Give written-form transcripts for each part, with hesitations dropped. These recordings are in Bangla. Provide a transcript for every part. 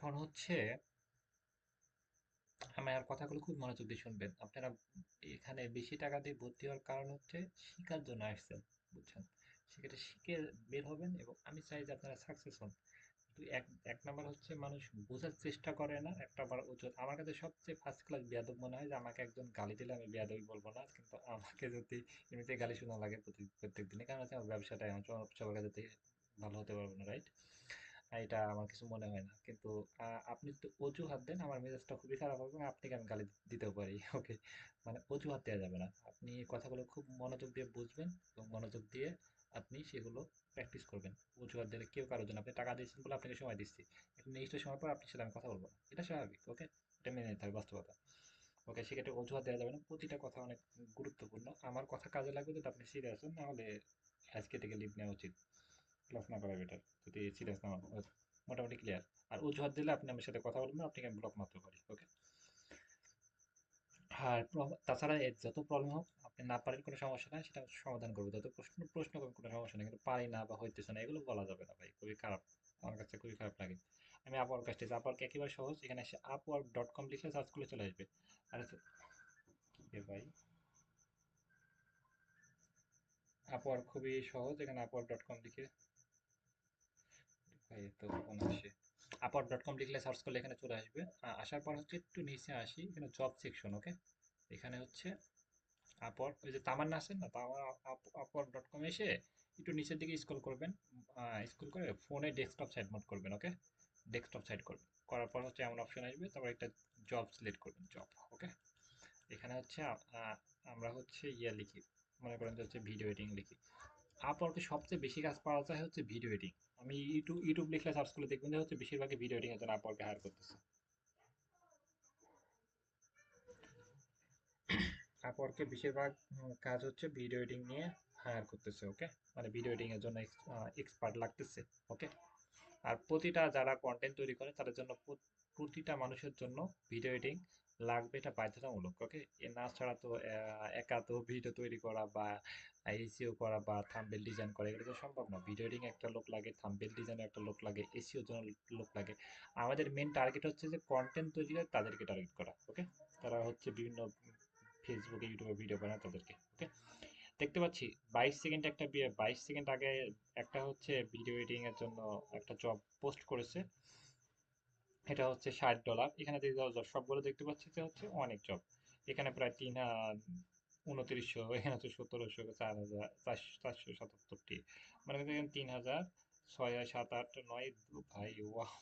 এখন হচ্ছে আমার কথাগুলো খুব মনোযোগ দিয়ে শুনবেন। আপনারা এখানে বেশি টাকা দিয়ে ভর্তি হওয়ার কারণ হচ্ছে শিখার জন্য আসছেন, বুঝছেন? সেক্ষেত্রে শিখে বের হবেন এবং আমি চাই যে আপনারা সাকসেস হন। কিন্তু এক এক নাম্বার হচ্ছে মানুষ বোঝার চেষ্টা করে না। একটা বার আমার কাছে সবচেয়ে ফার্স্ট ক্লাস বেয়াদব মনে হয় যে আমাকে একজন গালি দিলে আমি বেয়াদবি বলবো না, কিন্তু আমাকে যদি এমনিতে গালি শোনা লাগে প্রত্যেক দিনে, কারণ হচ্ছে আমার ব্যবসাটাই, আমার সবার কাছে থেকে ভালো হতে পারবো না, রাইট? এটা আমার কিছু মনে হয় না, কিন্তু আপনি তো অজুহাত দেন, আমার মেজাজটা খুবই খারাপ হবে এবং আপনাকে আমি গালি দিতেও পারি। ওকে, মানে অজুহাত দেওয়া যাবে না। আপনি কথাগুলো খুব মনোযোগ দিয়ে বুঝবেন এবং মনোযোগ দিয়ে আপনি সেগুলো প্র্যাকটিস করবেন। অজুহাত দিলে কেউ কারোর জন্য, আপনি টাকা দিয়েছেন বলে আপনাকে সময় দিচ্ছি, একটা নির্দিষ্ট সময় পর আপনার সাথে আমি কথা বলবো না, এটা স্বাভাবিক। ওকে, এটা মেনে নিতে হবে, বাস্তবতা। ওকে, সেক্ষেত্রে অজুহাত দেওয়া যাবে না, প্রতিটা কথা অনেক গুরুত্বপূর্ণ। আমার কথা কাজে লাগবে যদি আপনি সিরিয়াস হন, না হলে আজকে থেকে লিভ নেওয়া উচিত, ক্লাস না করা বেটার যদি সিরিয়াস না হন। মোটামুটি ক্লিয়ার। আর অজুহাত দিলে আপনি আমার সাথে কথা বলবেন না, আপনাকে আমি ব্লক মারতে পারি। ওকে, আর তাছাড়া এর যত প্রবলেম হোক, আপনি না পারেন কোনো সমস্যা নাই, সেটা সমাধান করবো। যত প্রশ্ন প্রশ্ন করবেন কোনো সমস্যা নেই, কিন্তু পারি না বা হইতেছে না এগুলো বলা যাবে না ভাই, খুবই খারাপ। আমার কাছে খুবই খারাপ লাগে। আমি আপওয়ার্ক কাজটি, আপওয়ার্ক একেবারে সহজ, এখানে এসে upwork.com লিখে সার্চ করলে চলে আসবে। আর কি রে ভাই, আপওয়ার্ক খুবই সহজ, এখানে upwork.com লিখে, ভাই তো ফোন আসে, upwork.com লিখলে সার্চ করলে এখানে চলে আসবে। আসার পর হচ্ছে একটু নিচে আসি, এখানে জব সেকশন। ওকে, এখানে হচ্ছে আপওয়ার্ক, ওই যে তামান্না আছেন না, আপওয়ার্ক.com এসে একটু নিচের দিকে স্ক্রল করবেন। স্ক্রল করে ফোনে ডেস্কটপ সাইড মোড করবেন। ওকে, ডেস্কটপ সাইড করবেন, করার পর হচ্ছে এমন অপশন আসবে, তারপর একটা জব সিলেক্ট করবেন, জব। ওকে, এখানে হচ্ছে আমরা হচ্ছে লিখি, মনে করেন যে হচ্ছে ভিডিও এডিটিং লিখি। আপওয়ার্কে সবচেয়ে বেশি কাজ পাওয়া যায় হচ্ছে ভিডিও এডিটিং। আমি ইউটিউব লিখলে সার্চ করলে দেখবেন যে হচ্ছে বেশিরভাগই ভিডিও এডিটিং এর জন্য আপওয়ার্কে হায়ার করতেছে। আপওয়ার্কে বেশিরভাগ কাজ হচ্ছে ভিডিও এডিটিং নিয়ে হায়ার করতেছে। ওকে, মানে ভিডিও এডিটিং এর জন্য এক্সপার্ট লাগতেছে। ওকে, আর প্রতিটা যারা কন্টেন্ট তৈরি করে তাদের জন্য, প্রতিটা মানুষের জন্য ভিডিও এডিটিং লাগবে, এটা বাধ্যতামূলক। ওকে, এ না ছাড়া তো একা তো ভিডিও তৈরি করা বা এসিও করা বা থাম্বনেল ডিজাইন করা এগুলো তো সম্ভব না। ভিডিও এডিটিং একটা লোক লাগে, থাম্বনেল ডিজাইনে একটা লোক লাগে, এসিওর জন্য লোক লাগে। আমাদের মেন টার্গেট হচ্ছে যে কন্টেন্ট তৈরি করে তাদেরকে টার্গেট করা। ওকে, তারা হচ্ছে বিভিন্ন ফেসবুকে ইউটিউবে ভিডিও বানায় তাদেরকে। ওকে, দেখতে পাচ্ছি 22 সেকেন্ড একটা 22 সেকেন্ড আগে একটা হচ্ছে ভিডিও এডিটিং এর জন্য একটা জব পোস্ট করেছে। এটা হচ্ছে $60। এখানে সবগুলো দেখতে পাচ্ছি যে হচ্ছে অনেক জব। এখানে প্রায় 2900, এখানে হচ্ছে 1700, 4000, 477টি, মানে দেখেন 3000, 6, 7, 8, 9, ভাই ওয়াহ,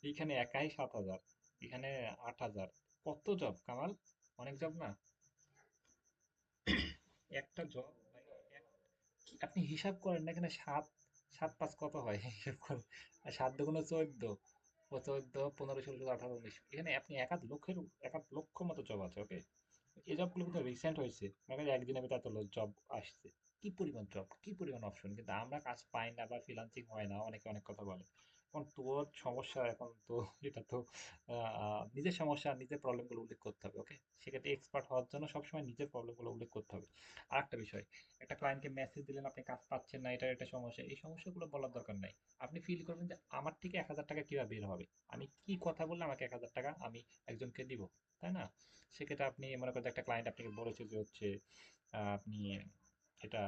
এখানে একাই 7000, এখানে 8000। কত জব কামাল, অনেক জব না? একটা জব মানে আপনি হিসাব করেন না, এখানে সাত, সাত পাঁচ কত হয় হিসাব করেন। আর 7 দুগুণে 14, ও 14, 15, 16, 17, 18, 19, এখানে আপনি এক আধ লক্ষ মতো জব আছে। ওকে, এই জবগুলো কিন্তু রিসেন্ট হয়েছে, মানে একদিনের ভিতরে এত জব আসছে। কি পরিমাণ জব, কি পরিমাণ অপশন, কিন্তু আমরা কাজ পাই না বা ফ্রিল্যান্সিং হয় না, অনেকে অনেক কথা বলে। এখন তোর সমস্যা, এখন তো এটা তো নিজের সমস্যা, নিজের প্রবলেমগুলো উল্লেখ করতে হবে। ওকে, সেক্ষেত্রে এক্সপার্ট হওয়ার জন্য সবসময় নিজের প্রবলেমগুলো উল্লেখ করতে হবে। আর একটা বিষয়, একটা ক্লায়েন্টকে মেসেজ দিলেন আপনি কাজ পাচ্ছেন না, এটা একটা সমস্যা, এই সমস্যাগুলো বলার দরকার নাই। আপনি ফিল করবেন যে আমার থেকে 1000 টাকা কিভাবে বের হবে, আমি কি কথা বললে আমাকে 1000 টাকা আমি একজনকে দিব, তাই না? সেক্ষেত্রে আপনি মনে করেন একটা ক্লায়েন্ট আপনাকে বলেছে যে হচ্ছে আপনি এটা,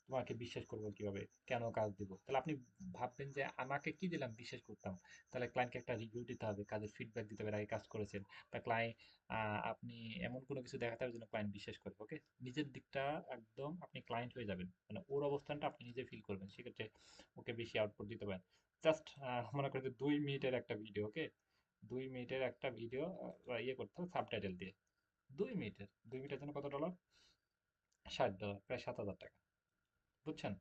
তোমাকে বিশ্বাস করবো কিভাবে, কেন কাজ দিব, তাহলে আপনি ভাববেন যে আমাকে কি দিলাম বিশ্বাস করতাম। তাহলে ক্লায়েন্টকে একটা রিভিউ দিতে হবে, কাজের ফিডব্যাক দিতে হবে, এর আগে কাজ করেছেন বা ক্লায়েন্ট, আপনি এমন কোনো কিছু দেখাতে হবে যেন ক্লায়েন্ট বিশ্বাস করে। ওকে, নিজের দিকটা একদম আপনি ক্লায়েন্ট হয়ে যাবেন, মানে ওর অবস্থানটা আপনি নিজে ফিল করবেন, সেক্ষেত্রে ওকে বেশি আউটপুট দিতে পারেন। জাস্ট মনে করেন যে 2 মিনিটের একটা ভিডিও। ওকে, 2 মিনিটের একটা ভিডিও ইয়ে করতে হবে সাবটাইটেল দিয়ে। 2 মিনিটের, 2 মিনিটের জন্য কত ডলার? $60, প্রায় 7000 টাকা। বুঝছেন?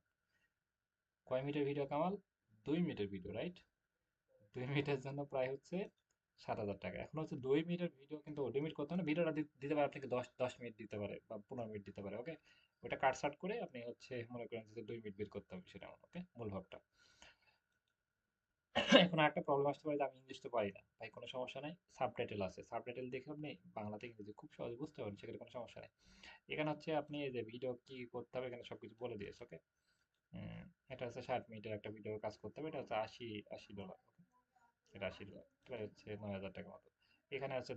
কয় মিনিটের ভিডিও কামাল? 2 মিনিটের ভিডিও, রাইট? 2 মিনিটের জন্য প্রায় হচ্ছে 7000 টাকা। এখন হচ্ছে 2 মিনিটের ভিডিও, কিন্তু 2 মিনিট করতে না, ভিডিওটা দিতে পারে আপনাকে 10 মিনিট দিতে পারে বা 15 মিনিট দিতে পারে। ওকে, ওটা কাট সাট করে আপনি হচ্ছে মনে করেন যে 2 মিনিট বের করতে হবে, সেটা আমার। ওকে, মূল ভাবটা। এখন আরেকটা প্রবলেম আসতে পারে যে আমি ইংলিশ তো পারি না, ভাই কোনো সমস্যা নাই, সাবটাইটেল আছে, সাবটাইটেল দেখে আপনি বাংলা থেকে ইংরেজি খুব সহজে বুঝতে পারেন, সেক্ষেত্রে কোনো সমস্যা নেই। এখানে হচ্ছে আপনি এই যে ভিডিও কি করতে হবে, এখানে সবকিছু বলে দিয়েছে। ওকে, এটা হচ্ছে 60 মিনিটের একটা ভিডিওর কাজ করতে হবে, এটা হচ্ছে $80। ওকে, 80 লাখ, প্রায় হচ্ছে 9,000 টাকা মতো। এখানে আছে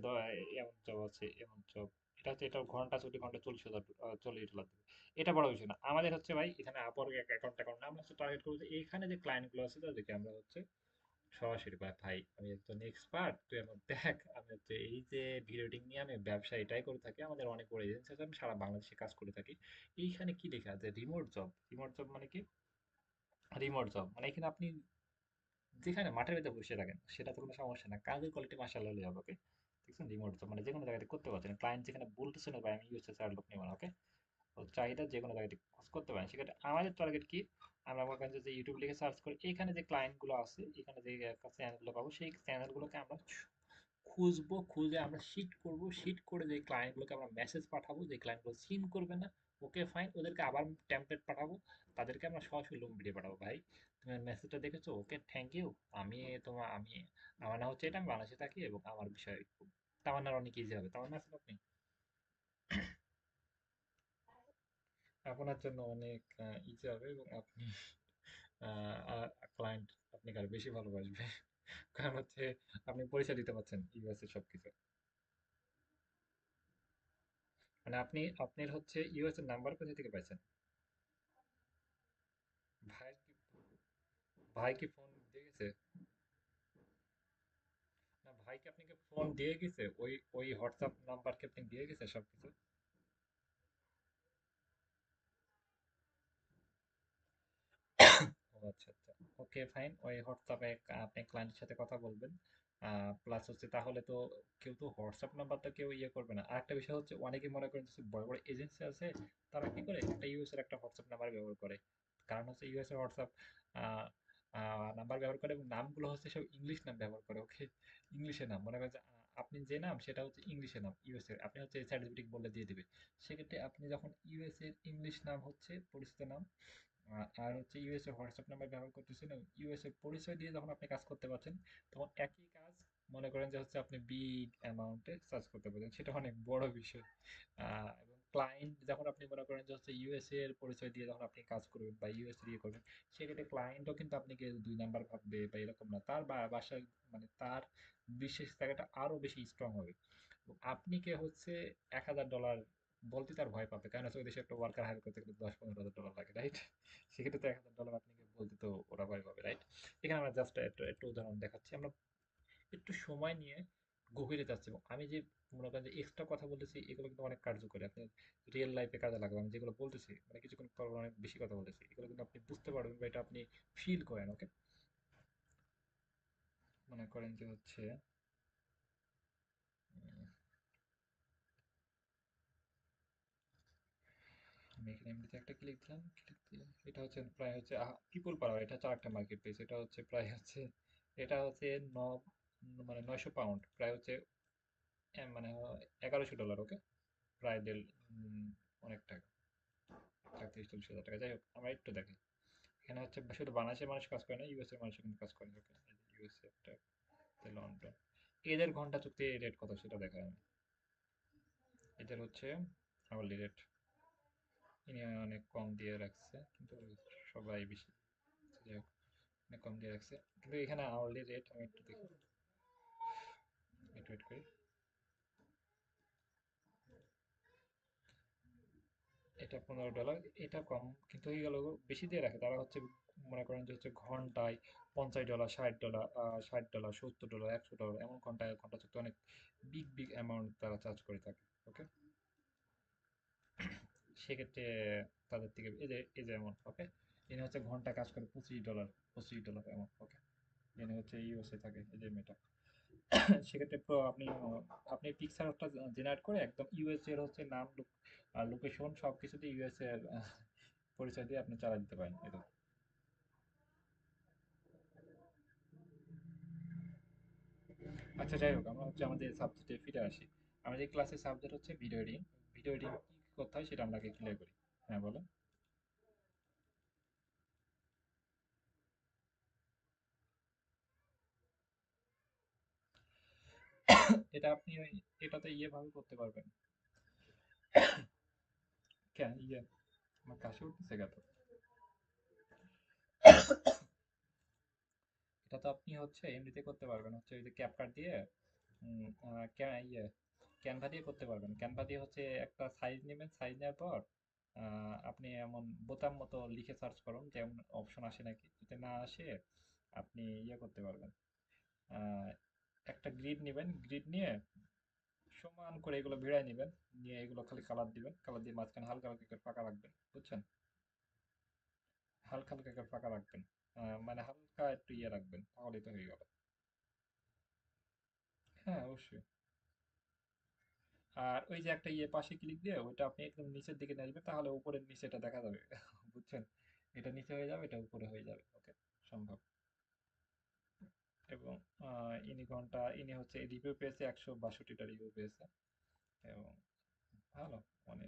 এমন জব আছে, এমন জব। এটা হচ্ছে, এটা ঘন্টা ছুটি, ঘন্টা 40,000, 40 ডলার দেবে। এটা বড় বিষয় না আমাদের হচ্ছে ভাই, এখানে আপওয়ার্ক অ্যাকাউন্ট অ্যাকাউন্ট না, আমরা হচ্ছে টার্গেট করবো যে এখানে যে ক্লায়েন্ট গুলো আছে তাদেরকে আমরা হচ্ছে সরাসরি ভাই, ভাই আমি একজন এক্সপার্ট, তুই আমার দেখ, আমি হচ্ছে এই যে ভিডিও এডিটিং নিয়ে আমি ব্যবসা এটাই করে থাকি, আমাদের অনেক বড় এজেন্সি আছে, আমি সারা বাংলাদেশে কাজ করে থাকি। এইখানে কি লেখা আছে, রিমোট জব। রিমোট জব মানে কি? রিমোট জব মানে এখানে আপনি যেখানে মাঠের ভিতরে বসে থাকেন সেটা তো কোনো সমস্যা না, কাজের কোয়ালিটি মাশাআল্লাহ হলে হবে, ওকে? দেখছেন, রিমোট জব মানে যে কোনো জায়গাতে করতে পারছেন, ক্লায়েন্ট যেখানে বলতেছে না ভাই আমি ইউএসএ স্যার লোক নেব না, ওকে? তো চাহিদা যে কোনো জায়গায় খোঁজ করতে পারেন। সেক্ষেত্রে আমাদের টার্গেট কি? আমরা মনে করেন যে ইউটিউব লিখে সার্চ করি, এখানে যে ক্লায়েন্ট গুলো আছে, এখানে যে চ্যানেলগুলো পাবো, সেই চ্যানেলগুলোকে আমরা খুঁজবো, খুঁজে আমরা শিট করব, শিট করে যে ক্লায়েন্টগুলোকে আমরা মেসেজ পাঠাবো, যে ক্লায়েন্টগুলো সিন করবে না, ওকে ফাইন, ওদেরকে আবার টেমপ্লেট পাঠাবো, তাদেরকে আমরা সরাসরি লোন ভিডিও পাঠাবো। ভাই তুমি মেসেজটা দেখেছো? ওকে, থ্যাংক ইউ। আমি আমার নাম হচ্ছে এটা, আমি বাংলাদেশে থাকি এবং আমার বিষয় খুব, তামান্নার অনেক ইজি হবে। তামান্না আছেন আপনি? আপনার জন্য অনেক ইজি হবে এবং আপনি ক্লায়েন্ট আপনাকে আরো বেশি ভালোবাসবে। কারণ হচ্ছে আপনি পরিচয় দিতে পারছেন ইউএস এর সবকিছু। মানে আপনার হচ্ছে ইউএস এর নাম্বার কোথা থেকে পাইছেন? ভাই কি ভাই কি ফোন দিয়ে গেছে? না, ভাই কি আপনাকে ফোন দিয়ে গেছে? ওই হোয়াটসঅ্যাপ নাম্বার কি আপনি দিয়ে গেছে সবকিছু? ও আচ্ছা আচ্ছা, ওকে ফাইন। ওই হোয়াটসঅ্যাপে আপনি ক্লায়েন্টের সাথে কথা বলবেন। প্লাস হচ্ছে তাহলে তো কেউ তো হোয়াটসঅ্যাপ নাম্বারটা কেউ ইয়ে করবে না। আরেকটা বিষয় হচ্ছে, অনেকে মনে করেন যে বড় বড় এজেন্সি আছে, তারা কি করে একটা ইউএস এর একটা হোয়াটসঅ্যাপ নাম্বার ব্যবহার করে। কারণ হচ্ছে ইউএস এর হোয়াটসঅ্যাপ নাম্বার ব্যবহার করে এবং নামগুলো হচ্ছে সব ইংলিশ নাম ব্যবহার করে, ওকে? ইংলিশে নাম, মনে করেন যে আপনি যে নাম সেটা হচ্ছে ইংলিশে নাম ইউএস এর, আপনি হচ্ছে সার্টিফিকেট বলে দিয়ে দিবে। সেক্ষেত্রে আপনি যখন ইউএস এর ইংলিশ নাম হচ্ছে পরিচিত নাম, আর হচ্ছে ইউএস এর হোয়াটসঅ্যাপ নাম্বার ব্যবহার করতেছেন, ইউএস এর পরিচয় দিয়ে যখন আপনি কাজ করতে পারছেন, তখন একই কাজ মনে করেন যে হচ্ছে আপনি বিগ অ্যামাউন্টে চার্জ করতে পারছেন, সেটা অনেক বড় বিষয়। এবং ক্লায়েন্ট যখন আপনি মনে করেন যে হচ্ছে ইউএসএ এর পরিচয় দিয়ে যখন আপনি কাজ করবেন বা ইউএসএ দিয়ে করবেন, সেক্ষেত্রে ক্লায়েন্টও কিন্তু আপনাকে দুই নাম্বার ভাববে বা এরকম না, তার বাসায় মানে তার বিশেষ জায়গাটা আরো বেশি স্ট্রং হবে। আপনি কে হচ্ছে $1,000 বলতে তার ভয় পাবে, কারণ হচ্ছে ওই দেশে একটা ওয়ার্কার হায়ার করতে গেলে 10-15 হাজার ডলার লাগে, রাইট? সেক্ষেত্রে তো $1,000 আপনাকে বলতে তো ওরা ভয় পাবে, রাইট? এখানে আমরা জাস্ট একটু একটু উদাহরণ দেখাচ্ছি, আমরা একটু সময় নিয়ে গভীরে যাচ্ছি, এবং আমি যে মনে করেন যে এক্সট্রা কথা বলতেছি এগুলো কিন্তু অনেক কার্যকরী, আপনি রিয়েল লাইফে কাজে লাগাবেন। আমি যেগুলো বলতেছি মানে কিছুক্ষণ পর পর অনেক বেশি কথা বলতেছি, এগুলো কিন্তু আপনি বুঝতে পারবেন বা এটা আপনি ফিল করেন, ওকে? মনে করেন যে হচ্ছে উম, আমি এখানে এমনিতে একটা ক্লিক দিলাম, ক্লিক দিয়ে এটা হচ্ছে প্রায় হচ্ছে পিপল পাওয়ার, এটা হচ্ছে আরেকটা মার্কেট প্লেস, এটা হচ্ছে প্রায় হচ্ছে, এটা হচ্ছে ন মানে 900 পাউন্ড, প্রায় হচ্ছে মানে $1,100, ওকে? প্রায় অনেক টাকা, 30-40 হাজার টাকা। যাই হোক, আমরা একটু দেখি। এখানে হচ্ছে শুধু বাংলাদেশের মানুষ কাজ করে না, ইউএস এর মানুষও কিন্তু কাজ করে, ওকে? ইউএসএ একটা, লন্ডন, এদের ঘন্টা চুক্তি রেট কত সেটা দেখায় আমি। এদের হচ্ছে আওয়ারলি রেট, ইনি অনেক কম দিয়ে রাখছে, কিন্তু সবাই বেশি, যাই হোক, অনেক কম দিয়ে রাখছে। কিন্তু এখানে আওয়ারলি রেট আমি একটু দেখি, একটু ওয়েট করি। এটা $15, এটা কম, কিন্তু হয়ে গেল বেশি দিয়ে রাখে তারা হচ্ছে, মনে করেন যে হচ্ছে ঘন্টায় $50, $60, $60, $70, $100, এমন ঘন্টায় ঘন্টা চুক্তি অনেক বিগ বিগ অ্যামাউন্ট তারা চার্জ করে থাকে, ওকে? সেক্ষেত্রে তাদের থেকে এই যে এমন, ওকে? এনে হচ্ছে ঘন্টা কাজ করে $25, $25 এমন, ওকে? এনে হচ্ছে ইউএসএ থাকে, এই যে মেয়েটা। সেক্ষেত্রে আপনি পিকচারটা জেনারেট করে একদম ইউএসএ এর হচ্ছে নাম, লোকেশন সবকিছুতে ইউএসএ এর পরিচয় দিয়ে আপনি চালা দিতে পারেন এটা। আচ্ছা, যাই হোক, আমরা হচ্ছে আমাদের সাবজেক্টে ফিরে আসি। আমাদের ক্লাসের সাবজেক্ট হচ্ছে ভিডিও এডিটিং। ভিডিও এডিটিং কি করতে হয় সেটা আমরা আগে ক্লিয়ার করি। হ্যাঁ, বলেন। এটা আপনি এটাতে ইয়ে ভাবে করতে পারবেন। কেন ইয়ে, আমার কাশি উঠতেছে কেন? তো আপনি হচ্ছে এমনিতে করতে পারবেন হচ্ছে ওই যে ক্যাপকাট দিয়ে ক্যানভা দিয়ে করতে পারবেন। ক্যানভা দিয়ে হচ্ছে একটা সাইজ নেবেন, সাইজ নেওয়ার পর আপনি এমন বোতাম মতো লিখে সার্চ করুন যেমন অপশন আসে নাকি, যদি না আসে আপনি করতে পারবেন। আহ, একটা গ্রিড নেবেন, গ্রিড নিয়ে সমান করে এগুলো ভিড়ায় নেবেন, নিয়ে এগুলো খালি কালার দিবেন, কালার দিয়ে মাঝখানে হালকা হালকা করে ফাঁকা রাখবেন, বুঝছেন? হালকা হালকা করে ফাঁকা রাখবেন, মানে হালকা একটু রাখবেন, তাহলেই তো হয়ে গেল। হ্যাঁ, অবশ্যই। আর ওই যে একটা পাশে ক্লিক দিয়ে ওইটা আপনি একদম নিচের দিকে নিয়ে আসবেন, তাহলে উপরের নিচে এটা দেখা যাবে। বুঝছেন? এটা নিচে হয়ে যাবে, এটা উপরে হয়ে যাবে। ওকে, সম্ভব। এবং ইনি হচ্ছে রিভিউ পেয়েছে, 162টা রিভিউ পেয়েছে। এবং ভালো, মানে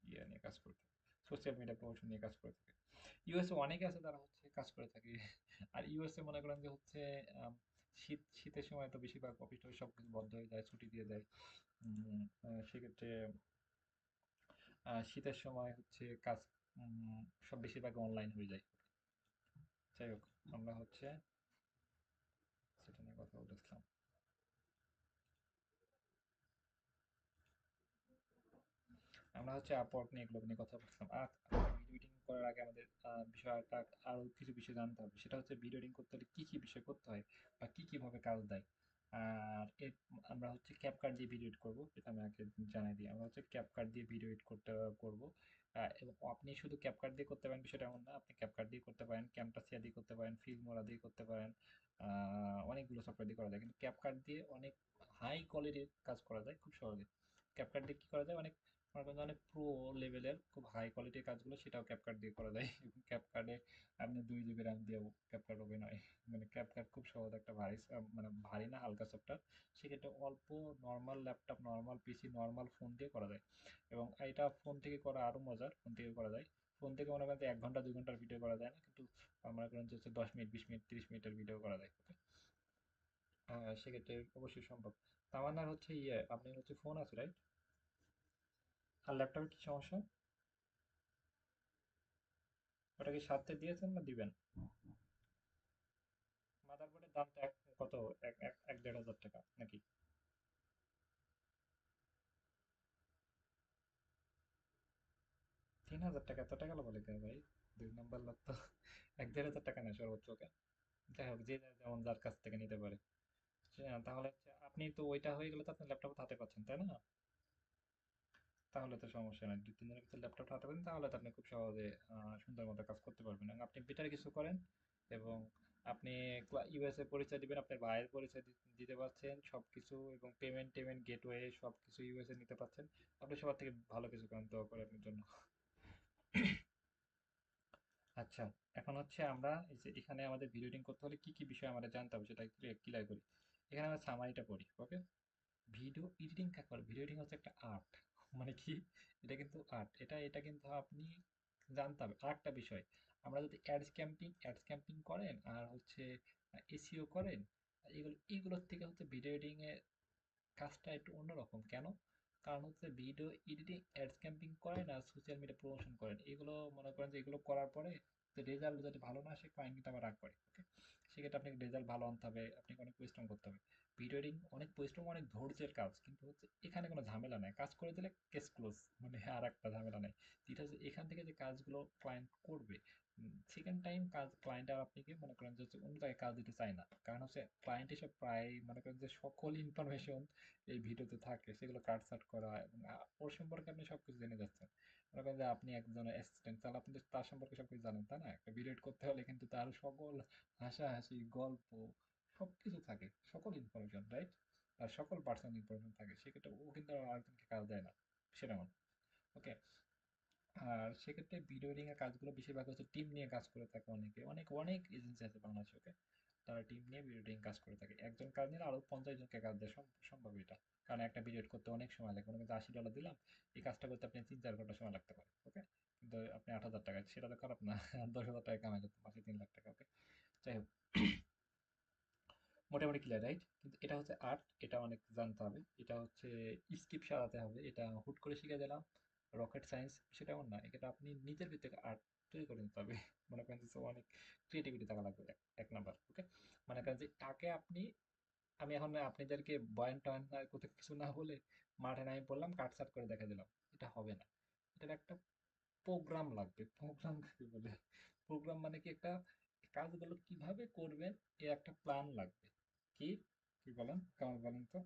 নিয়ে কাজ করে থাকে, সোশ্যাল মিডিয়া প্রমোশন নিয়ে কাজ করে থাকে। ইউএসএ অনেকে আছে তারা হচ্ছে কাজ করে থাকে। আর ইউএসএ মনে করেন যে হচ্ছে শীতের সময় তো বেশিরভাগ অফিস টফিস সবকিছু বন্ধ হয়ে যায়, ছুটি দিয়ে দেয়। সেক্ষেত্রে শীতের সময় হচ্ছে কাজ সব বেশিরভাগ অনলাইন হয়ে যায়। যাই হোক, আমরা হচ্ছে সেটা নিয়ে কথা বলতেছিলাম। আমরা হচ্ছে আপওয়ার্ক নিয়ে এগুলো নিয়ে কথা বলছিলাম। আর ভিডিও এডিটিং করার আগে আমাদের বিষয়টা আরো কিছু বিষয় জানতে হবে, সেটা হচ্ছে ভিডিও এডিটিং করতে হলে কি কি বিষয় করতে হয় বা কি কিভাবে কাজ দেয়। আর আমরা হচ্ছে ক্যাপকাট দিয়ে ভিডিও এডিট করবো, এটা আমি আগে জানাই দিই। আমরা হচ্ছে ক্যাপকাট দিয়ে ভিডিও এডিট করবো। এবং আপনি শুধু ক্যাপকাট দিয়ে করতে পারেন বিষয়টা এমন না, আপনি ক্যাপকাট দিয়ে করতে পারেন, ক্যামটাসিয়া দিয়ে করতে পারেন, ফিল্মোরা দিয়ে করতে পারেন। অনেকগুলো সফটওয়্যার দিয়ে করা যায়, কিন্তু ক্যাপকাট দিয়ে অনেক হাই কোয়ালিটির কাজ করা যায় খুব সহজে। ক্যাপকাট দিয়ে কি করা যায়, অনেক মনে করেন যে অনেক প্রো লেভেলের খুব হাই কোয়ালিটির কাজগুলো সেটাও ক্যাপকাট দিয়ে করা যায়। এবং ক্যাপকাটে আপনি 2 জিবি র্যাম দিয়েও ক্যাপকাট ওপেন হয়। মানে ক্যাপকাট খুব সহজ একটা ভারী মানে ভারী না, হালকা সফটওয়্যার। সেক্ষেত্রে অল্প নর্মাল ল্যাপটপ, নর্মাল পিসি, নর্মাল ফোন দিয়ে করা যায়। এবং এটা ফোন থেকে করা আরো মজার, ফোন থেকে করা যায়। ফোন থেকে মনে করেন যে 1 ঘন্টা 2 ঘন্টার ভিডিও করা যায় না, কিন্তু মনে করেন যে হচ্ছে 10 মিনিট, 20 মিনিট, 30 মিনিটের ভিডিও করা যায়। ওকে, সেক্ষেত্রে অবশ্যই সম্ভব। তামান্নার হচ্ছে আপনার হচ্ছে ফোন আছে রাইট? আর ল্যাপটপের কি সমস্যা? ওটা কি সাথে দিয়েছেন না দিবেন? মাদারবোর্ডের দামটা কত? এক এক এক 1,500 টাকা নাকি? 3,000 টাকা? এত টাকা বলে কে ভাই? 2 নম্বর লোক তো 1,500 টাকা নেয় সর্বোচ্চ। ওকে, যাই হোক, যে যেমন যার কাছ থেকে নিতে পারে। তাহলে হচ্ছে আপনি তো ওইটা হয়ে গেলে তো আপনি ল্যাপটপ হাতে পাচ্ছেন, তাই না? তাহলে তো সমস্যা নাই, 2-3 দিনের ভিতরে ল্যাপটপটা হাতে পাবেন, তাহলে তো আপনি খুব সহজে সুন্দর মতো কাজ করতে পারবেন। এবং আপনি বেটার কিছু করেন, এবং আপনি ইউএসএ পরিচয় দিবেন, আপনার ভাইয়ের পরিচয় দিতে পারছেন সব কিছু, এবং পেমেন্ট টেমেন্ট গেটওয়ে সব কিছু ইউএসএ নিতে পারছেন। আপনি সবার থেকে ভালো কিছু করেন, দোয়া করে আপনার জন্য। আচ্ছা, এখন হচ্ছে আমরা এই যে এখানে আমাদের ভিডিও এডিটিং করতে হলে কি কি বিষয় আমাদের জানতে হবে সেটা ক্লিয়ার করি। এখানে আমরা সামারিটা পড়ি। ওকে, ভিডিও এডিটিং কাকে বলে? ভিডিও এডিটিং হচ্ছে একটা আর্ট। মানে কি, এটা কিন্তু আর্ট, এটা কিন্তু আপনি জানতে হবে আরেকটা বিষয়। আমরা যদি অ্যাডস ক্যাম্পিং করেন আর হচ্ছে এসইও করেন, এগুলোর থেকে হচ্ছে ভিডিও এডিটিং এর কাজটা একটু অন্যরকম। কেন? কারণ হচ্ছে ভিডিও এডিটিং অ্যাডস ক্যাম্পিং করেন আর সোশ্যাল মিডিয়া প্রমোশন করেন, এগুলো মনে করেন যে এগুলো করার পরে রেজাল্ট যদি ভালো না আসে, ক্লায়েন্ট কিন্তু আবার রাগ করে। ওকে, সেক্ষেত্রে আপনাকে রেজাল্ট ভালো আনতে হবে, আপনাকে অনেক পরিশ্রম করতে হবে। ভিডিও এডিটিং অনেক পরিশ্রম, অনেক ধৈর্যের কাজ, কিন্তু হচ্ছে এখানে কোনো ঝামেলা নাই, কাজ করে দিলে কেস ক্লোজ, মানে আর একটা ঝামেলা নাই। যেটা হচ্ছে এখান থেকে যে কাজগুলো ক্লায়েন্ট করবে, সেকেন্ড টাইম কাজ ক্লায়েন্ট আর আপনাকে মনে করেন যে হচ্ছে অন্য জায়গায় কাজ দিতে চায় না। কারণ হচ্ছে ক্লায়েন্ট এসব প্রায় মনে করেন যে সকল ইনফরমেশন এই ভিডিওতে থাকে, সেগুলো কাটছাট করা, এবং ওর সম্পর্কে আপনি সবকিছু জেনে যাচ্ছেন। মনে করেন যে আপনি একজন অ্যাসিস্ট্যান্ট, তাহলে আপনি তো তার সম্পর্কে সবকিছু জানেন, তাই না? একটা ভিডিও করতে হলে কিন্তু তার সকল হাসাহাসি, গল্প, সবকিছু থাকে, সকল ইনফরমেশন, রাইট? আর সকল পার্সোনাল ইনফরমেশন থাকে, সেক্ষেত্রে ও কিন্তু আর আরেকজনকে কাজ দেয় না, সেটা মানে। ওকে, আর সেক্ষেত্রে ভিডিও এডিটিং এর কাজগুলো বেশিরভাগ হচ্ছে টিম নিয়ে কাজ করে থাকে, অনেকে অনেক অনেক এজেন্সি আছে বাংলাদেশে। ওকে, তারা টিম নিয়ে ভিডিও এডিটিং কাজ করে থাকে, একজন কাজ নিলে আরো 50 জনকে কাজ দেওয়া সম্ভব এটা। কারণ একটা ভিডিও করতে অনেক সময় লাগে, মনে করেন $80 দিলাম, এই কাজটা করতে আপনি 3-4 ঘন্টা সময় লাগতে পারে। ওকে, কিন্তু আপনি 8,000 টাকা, সেটা তো খারাপ না। 10,000 টাকা কামাই যাচ্ছে মাসে, 3 লাখ টাকা। ওকে, যাই হোক, মোটামুটি ক্লিয়ার, রাইট? কিন্তু এটা হচ্ছে আর্ট, এটা অনেক জানতে হবে, এটা হচ্ছে স্কিপ সাজাতে হবে, এটা হুট করে শিখে দিলাম রকেট সায়েন্স, সেটা এমন না, এটা আপনি নিজের ভিতরে আর্ট তৈরি করে নিতে হবে। মনে করেন যে অনেক ক্রিয়েটিভিটি থাকা লাগবে, এক নাম্বার। ওকে, মনে করেন যে তাকে আপনি, আমি এখন আপনাদেরকে বয়ান টয়ান না কোথাও কিছু না বলে মাঠে নামি পড়লাম, কাটসাট করে দেখা দিলাম, এটা হবে না। এটার একটা প্রোগ্রাম লাগবে। প্রোগ্রাম কাকে বলে? প্রোগ্রাম মানে কি, একটা কাজগুলো কিভাবে করবেন এর একটা প্ল্যান লাগবে। কি কি বলেন, কেমন বলেন তো?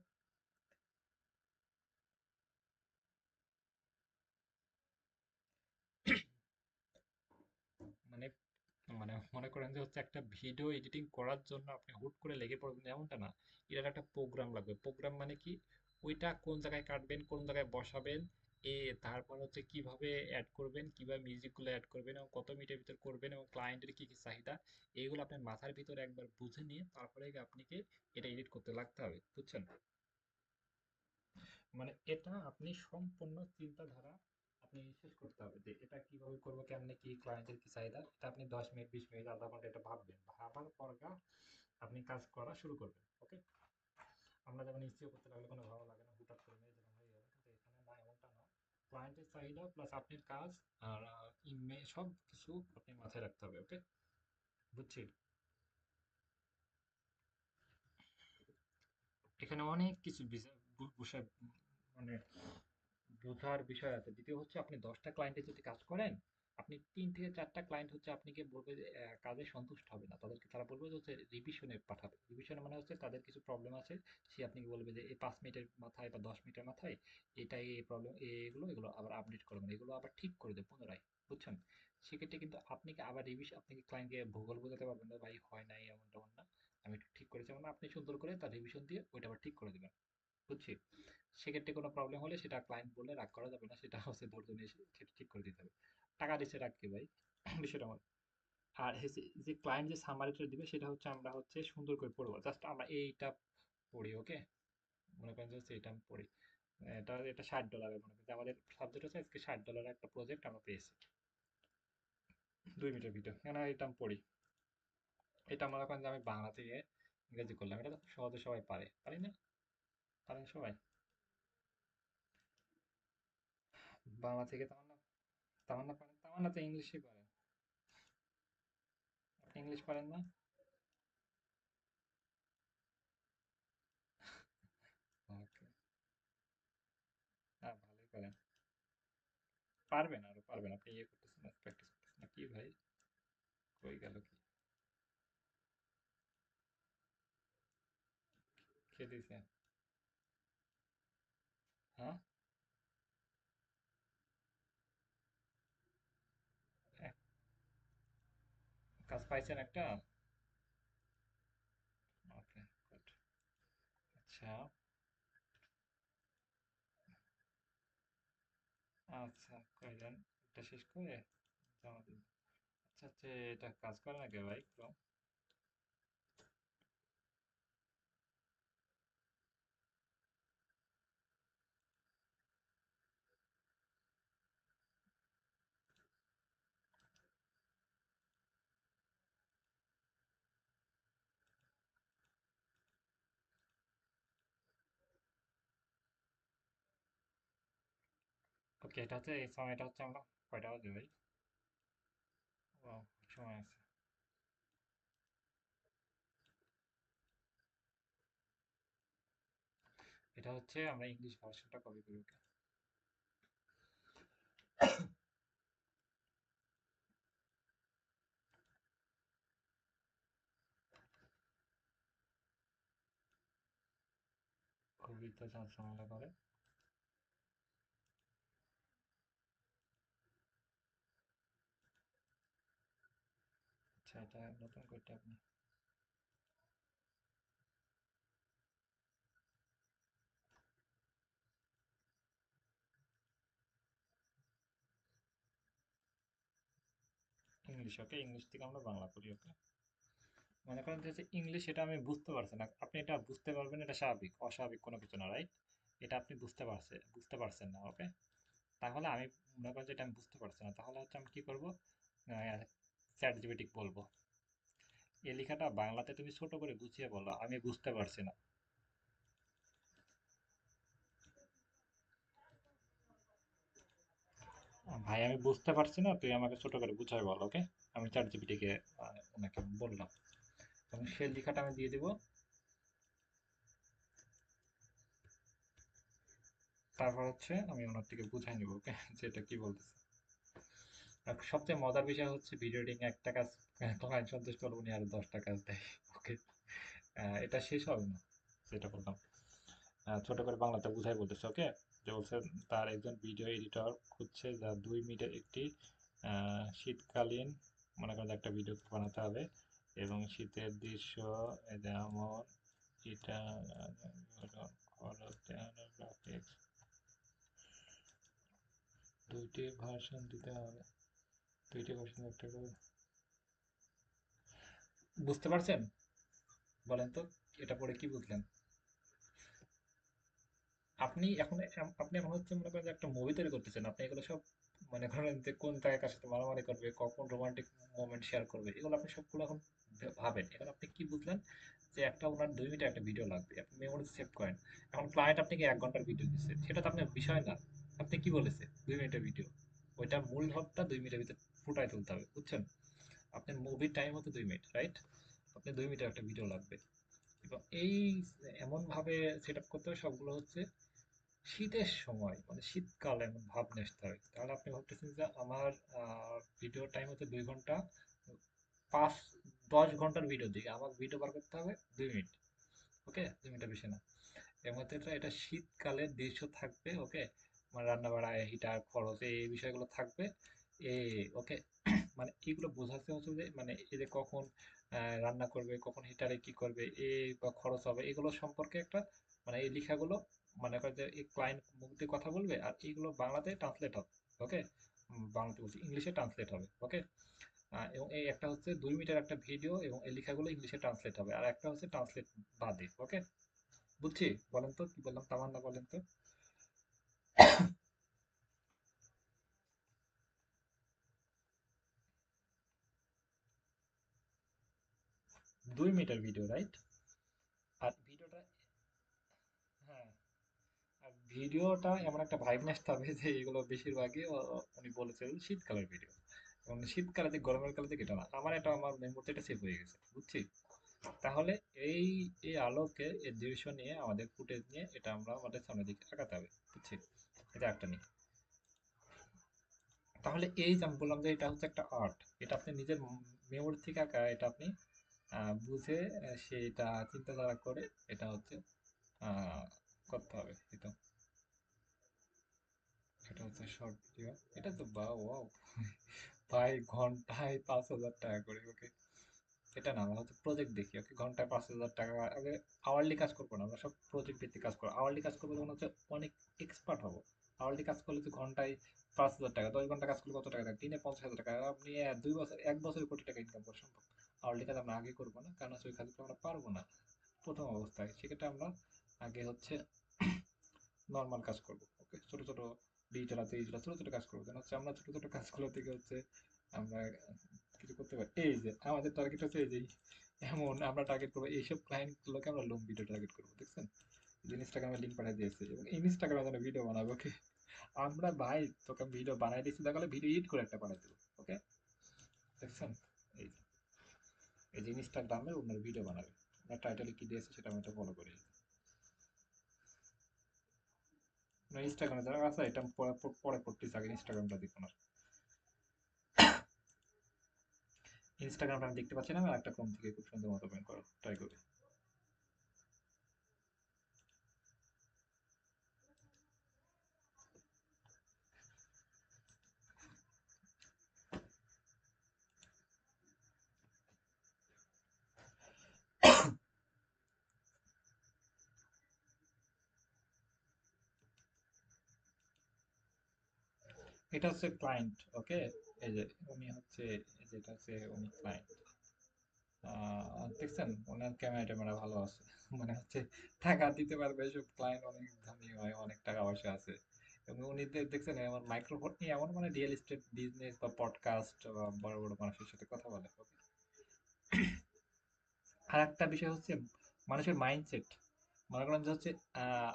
মানে মানে মনে করেন যে হচ্ছে একটা ভিডিও এডিটিং করার জন্য আপনি হুট করে লেগে পড়বেন এমনটা না। এটার একটা প্রোগ্রাম লাগবে। প্রোগ্রাম মানে কি, ওইটা কোন জায়গায় কাটবেন, কোন জায়গায় বসাবেন, তারপর হচ্ছে কিভাবে অ্যাড করবেন, কিভাবে মিউজিকগুলো অ্যাড করবেন এবং কত মিনিটের ভিতর করবেন এবং ক্লায়েন্টের কি কি চাহিদা, এইগুলো আপনার মাথার ভিতরে একবার বুঝে নিয়ে তারপরে আপনাকে এটা এডিট করতে লাগতে হবে, বুঝছেন? মানে এটা আপনি সম্পূর্ণ চিন্তাধারা আপনি শেষ করতে হবে যে এটা কিভাবে করবো, কেমনে কি, ক্লায়েন্টের কি চাহিদা, এটা আপনি 10 মিনিট 20 মিনিট আধা ঘন্টা এটা ভাববেন, ভাবার পর আপনি কাজ করা শুরু করবেন। ওকে, আমরা যেমন ইসিও করতে লাগলে কোনো ভালো লাগে না, হুটহাট করে নিয়ে যেমন হয়ে যাবে, কিন্তু এখানে না, এমনটা না। ক্লায়েন্টের চাহিদা প্লাস আপনার কাজ আর ইমেল সব কিছু আপনি মাথায় রাখতে হবে। ওকে, বুঝছি। এখানে অনেক কিছু বিষয় বিষয় মানে বোঝার বিষয় আছে। দ্বিতীয় হচ্ছে, আপনি 10টা ক্লায়েন্টের যদি কাজ করেন, আপনি 3 থেকে 4টা ক্লায়েন্ট হচ্ছে আপনাকে বলবে যে কাজে সন্তুষ্ট হবে না, তাদেরকে তারা বলবে যে হচ্ছে রিভিশনে পাঠাবে। রিভিশনে মানে হচ্ছে তাদের কিছু প্রবলেম আছে, সে আপনাকে বলবে যে এই 5 মিনিটের মাথায় বা 10 মিনিটের মাথায় এটাই এই প্রবলেম, এগুলো এগুলো আবার আপডেট করবেন, এগুলো আবার ঠিক করে দেবে পুনরায়, বুঝছেন? সেক্ষেত্রে কিন্তু আপনি কি আবার রিভিশন, আপনি কি ক্লায়েন্টকে ভূগোল বোঝাতে পারবেন না, ভাই হয় নাই এমন তেমন না, আমি একটু ঠিক করেছি, মানে আপনি সুন্দর করে তার রিভিশন দিয়ে ওইটা আবার ঠিক করে দেবেন, বুঝছি? সেক্ষেত্রে কোনো প্রবলেম হলে সেটা ক্লায়েন্ট বললে রাগ করা যাবে না, সেটা হচ্ছে ধৈর্য নিয়ে সেটা ঠিক করে দিতে হবে। টাকা দিচ্ছে রাখবে ভাই, বিষয়টা আমার। আর যে ক্লায়েন্ট যে সামারিটা দিবে সেটা হচ্ছে আমরা হচ্ছে সুন্দর করে পড়বো, জাস্ট আমরা এইটা পড়ি। ওকে, মনে করেন যে হচ্ছে এটা আমি পড়ি, এটা $60, মনে করেন যে আমাদের সাবজেক্ট হচ্ছে আজকে $60 একটা প্রজেক্ট আমরা পেয়েছি, 2 মিনিটের ভিডিও, কেন এটা আমি পড়ি। এটা মনে করেন যে আমি বাংলা থেকে ইংরেজি করলাম, এটা তো খুব সহজে সবাই পারে, পারি না? পারেন সবাই? বাংলা থেকে তামান্না, তামান্না পারেন? তামান্না তো ইংলিশই পারে। আপনি ইংলিশ পারেন না? ওকে, হ্যাঁ ভালোই করেন। পারবেন, আরো পারবেন, আপনি ইয়ে করতেছেন না, প্র্যাকটিস করতেছেন না কি ভাই? কই গেল কি? খেয়ে দিয়েছে? হ্যাঁ, এক কাজ পাইছেন একটা? ওকে, গুড। আচ্ছা, আচ্ছা কইলেন, এটা শেষ করে জমা দিন। আচ্ছা আচ্ছা, এটা কাজ করে নাকি ভাই একটু? ওকে, এটা হচ্ছে এই সময়টা হচ্ছে আমরা কয়টা বাজে ভাই? ও, সময় আছে। এটা হচ্ছে আমরা ইংলিশ ভার্সনটা কপি করি। ওকে, খুবই তো ঝামেলা করে। আচ্ছা, এটা নতুন করতে আপনি ইংলিশ, ওকে, ইংলিশ থেকে আমরা বাংলা করি। ওকে, মনে করেন যে ইংলিশ, এটা আমি বুঝতে পারছি না, আপনি এটা বুঝতে পারবেন, এটা স্বাভাবিক, অস্বাভাবিক কোনো কিছু না, রাইট? এটা আপনি বুঝতে পারছেন না। ওকে, তাহলে আমি মনে করেন যে এটা আমি বুঝতে পারছি না, তাহলে হচ্ছে আমি কি করবো, চ্যাট জিপিটি বলবো এই লেখাটা বাংলাতে তুমি ছোট করে গুছিয়ে বলো, আমি বুঝতে পারছি না। ভাই আমি বুঝতে পারছি না, তুই আমাকে ছোট করে বুঝাই বল, ওকে? আমি চ্যাট জিপিটি কে ওনাকে বললাম, তখন সে লেখাটা আমি দিয়ে দিব। তারপর হচ্ছে আমি ওনার থেকে বুঝাই নিব, ওকে, যে এটা কি বলতেছে। আর সবচেয়ে মজার বিষয় হচ্ছে ভিডিও এডিটিং একটা কাজ ক্লায়েন্ট সন্তুষ্ট হলে উনি আরো 10টা কাজ দেয়, ওকে। এটা শেষ হবে না, যেটা বললাম। ছোট করে বাংলাতে বুঝাই বলতেছে, ওকে। যে বলছে তার একজন ভিডিও এডিটর খুঁজছে যা 2 মিনিটের একটি শীতকালীন, মনে করেন যে একটা ভিডিও বানাতে হবে এবং শীতের দৃশ্য যেমন এটা গ্রাফিক্স দুইটি ভার্সন দিতে হবে, দুইটি ভার্সন একটা করে। বুঝতে পারছেন? বলেন তো, এটা পড়ে কি বুঝলেন? আপনি এখন হচ্ছে মনে করেন যে একটা মুভি তৈরি করতেছেন, আপনি এগুলো সব মনে করেন যে কোন জায়গায় কার সাথে মারামারি করবে, কখন রোমান্টিক মোমেন্ট শেয়ার করবে, এগুলো আপনি সবগুলো এখন ভাবেন। এখন আপনি কি বুঝলেন যে একটা ওনার 2 মিনিটের একটা ভিডিও লাগবে, আপনি মেমোরি সেভ করেন। এখন ক্লায়েন্ট আপনাকে 1 ঘন্টার ভিডিও দিচ্ছে, সেটা তো আপনার বিষয় না। আপনি কি বলেছে 2 মিনিটের ভিডিও, ওইটা মূল ভাবটা 2 মিনিটের ভিতরে ফুটাই তুলতে হবে, বুঝছেন? আপনার মুভির টাইম হচ্ছে 2 মিনিট, রাইট? আপনি 2 মিনিটের একটা ভিডিও লাগবে, এবং এই এমন ভাবে সেট আপ করতে হবে সবগুলো হচ্ছে শীতের সময়, মানে শীতকাল এমন ভাব নিয়ে আসতে হবে। তাহলে আপনি ভাবতেছেন যে আমার ভিডিও টাইম হচ্ছে 2 ঘন্টা, 10 ঘন্টার ভিডিও দিকে আমার ভিডিও বার করতে হবে 2 মিনিট, ওকে? 2 মিনিটের বেশি না। এর মধ্যে এটা শীতকালের দৃশ্য থাকবে, ওকে? মানে রান্না বাড়া, হিটার খরচ, এই বিষয়গুলো থাকবে, এ, ওকে। মানে এগুলো বোঝাতে হচ্ছে যে মানে এই যে কখন রান্না করবে, কখন হিটারে কি করবে, বা খরচ হবে, এগুলো সম্পর্কে একটা মানে এই লেখাগুলো, মানে করে যে এই ক্লায়েন্ট মুখ দিয়ে কথা বলবে আর এইগুলো বাংলাতে ট্রান্সলেট হবে, ওকে? বাংলাতে বলছি, ইংলিশে ট্রান্সলেট হবে, ওকে? এবং এই একটা হচ্ছে 2 মিনিটের একটা ভিডিও এবং এই লেখাগুলো ইংলিশে ট্রান্সলেট হবে, আর একটা হচ্ছে ট্রান্সলেট বাদে, ওকে? বুঝছি? বলেন তো কি বললাম, তামান্না বলেন তো। 2 মিনিটের ভিডিও, রাইট? আর ভিডিওটা, হ্যাঁ, আর ভিডিওটা এমন একটা ভাইব আসতে হবে যে এগুলো বেশিরভাগই উনি বলেছেন শীতকালের ভিডিও, এবং শীতকালে যে গরমের কালে যে এটা না, আমার মেমোরিতে এটা সেভ হয়ে গেছে, বুঝছি? তাহলে এই এই আলোকে এই দৃশ্য নিয়ে আমাদের ফুটেজ নিয়ে এটা আমরা আমাদের সামনের দিকে আগাতে হবে, বুঝছি? এটা একটা নিয়ে, তাহলে এই যে আমি বললাম যে এটা হচ্ছে একটা আর্ট, এটা আপনি নিজের মেমোরি থেকে আঁকা, এটা আপনি বুঝে সেটা চিন্তাধারা করে এটা হচ্ছে আহ, করতে হবে। এটা এটা হচ্ছে শর্ট ভিডিও, এটা তো বা ওয়াও ভাই, ঘন্টায় 5,000 টাকা করে, ওকে? এটা না, আমরা হচ্ছে প্রজেক্ট দেখি, ওকে? ঘন্টায় 5,000 টাকা আগে। আওয়ারলি কাজ করবো না, আমরা সব প্রজেক্ট ভিত্তিক কাজ করবো। আওয়ারলি কাজ করবো তখন হচ্ছে অনেক এক্সপার্ট হবো। আওয়ারলি কাজ করলে তো ঘন্টায় 5,000 টাকা, 10 ঘন্টা কাজ করলে কত টাকা থাকে? দিনে 50,000 টাকা। আর আপনি 2 বছর, 1 বছরে কোটি টাকা ইনকাম করা সম্ভব। আওয়ারলি কাজ আমরা আগে করবো না, কারণ হচ্ছে ওই কাজগুলো আমরা পারবো না প্রথম অবস্থায়। সেক্ষেত্রে আমরা আগে হচ্ছে নর্মাল কাজ করবো, ওকে? ছোট ছোট ডিজিটাল আছে, এইগুলো ছোট ছোট কাজ করবো, যেন হচ্ছে আমরা ছোট ছোট কাজগুলো থেকে হচ্ছে আমরা কিছু করতে পারি। এই যে আমাদের টার্গেট হচ্ছে এই যে এমন আমরা টার্গেট করবো এইসব ক্লায়েন্ট গুলোকে, আমরা লং ভিডিও টার্গেট করবো, দেখছেন? ইনস্টাগ্রামে লিঙ্ক পাঠিয়ে দিয়েছে, এবং ইনস্টাগ্রামে যেন ভিডিও বানাবো, ওকে? আমরা ভাই তোকে ভিডিও বানাই দিচ্ছি, দেখালে ভিডিও এডিট করে একটা বানাই দেবো, ওকে? দেখছেন? এই যে এই যে ইনস্টাগ্রামে ওনার ভিডিও বানাবে, ওনার টাইটেলে কি দিয়েছে সেটা আমি একটা ফলো করি। ইনস্টাগ্রামে যারা আছে এটা পরে পরে করতেছে, আগে ইনস্টাগ্রামটা দেখুন। আর ইনস্টাগ্রামটা আমি দেখতে পাচ্ছি না, আমি একটা ক্রোম থেকে খুব সুন্দর মতো ওপেন করার ট্রাই করি। এটা হচ্ছে ক্লায়েন্ট, ওকে? এই যে উনি হচ্ছে, এই যে এটা হচ্ছে উনি ক্লায়েন্ট। দেখছেন ওনার ক্যামেরা ট্যামেরা ভালো আছে মানে হচ্ছে টাকা দিতে পারবে, সব ক্লায়েন্ট অনেক ধনী হয়, অনেক টাকা পয়সা আছে। এবং উনি দেখছেন এমন মাইক্রোফোন নিয়ে, এমন মানে রিয়েল এস্টেট বিজনেস বা পডকাস্ট বা বড় বড় মানুষের সাথে কথা বলে, okay? আর একটা বিষয় হচ্ছে মানুষের মাইন্ডসেট। মনে করেন যে হচ্ছে আহ